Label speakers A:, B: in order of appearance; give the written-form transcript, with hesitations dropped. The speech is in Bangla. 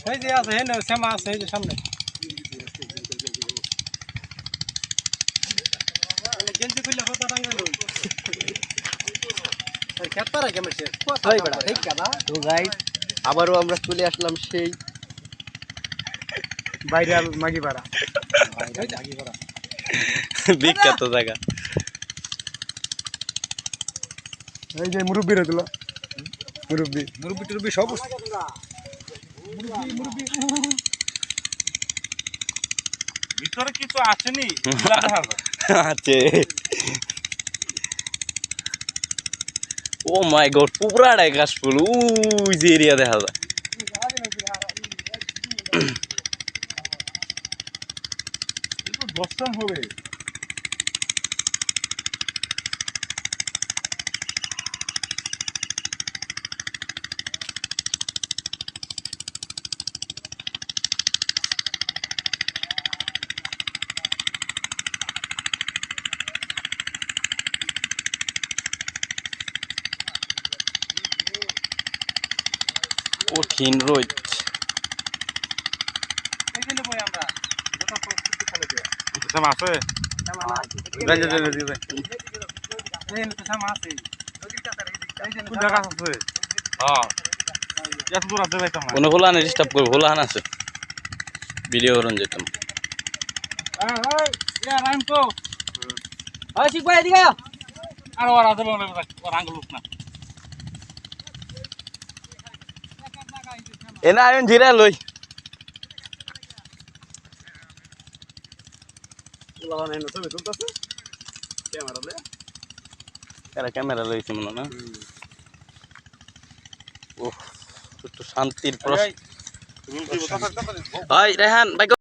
A: এই যে আছে হেন শ্যামা আছে এই যে সামনে গেঞ্জি খুললে কথা টাঙ্গাইলো খেত পারে কেমন সে
B: ওই বড়া ঠিক কথা তো গাইস আবারও আমরা চলে আসলাম সেই
A: ভাইরাল মাগিপাড়া
C: বিখ্যাত জায়গা
A: এই যে মুরব্বিরা দিল মুরব্বি টুরব্বি সব
D: ভিতরে কিছু আসেনি
C: আছে ও মাই গড পুরাটাই কাশফুল ওই যে এরিয়া দেখা যায়
D: কিন্তু দর্শন হবে
C: কঠিন রোদ
A: এই যে বই আমরা যত প্রস্তুতি খেলে দেয়া
D: শ্যামা আছে
A: এই যে তো শ্যামা আছে নদীর কাছে এই যে
D: কোন জায়গা আছে হ্যাঁ এত দূর আছে যাইতাম না
C: কোনো হোলানে ডিস্টার্ব করবো হোলাহান আছে ভিডিও করুন যেতাম
D: এই ইয়া রাইম তো
B: ওই ঠিক ভাই এদিকে
D: আর ওর আছে বলে ওর আঙ্গুল না
C: এনা আয়ন জিরা লই
B: লাগানো এনে ছবি তুলতেছে ক্যামেরা লে
C: এরা ক্যামেরা লইছে মনে না ও একটু শান্তির প্রশ্ন
D: তুমি কি কথা
C: ভাই রেহান ভাই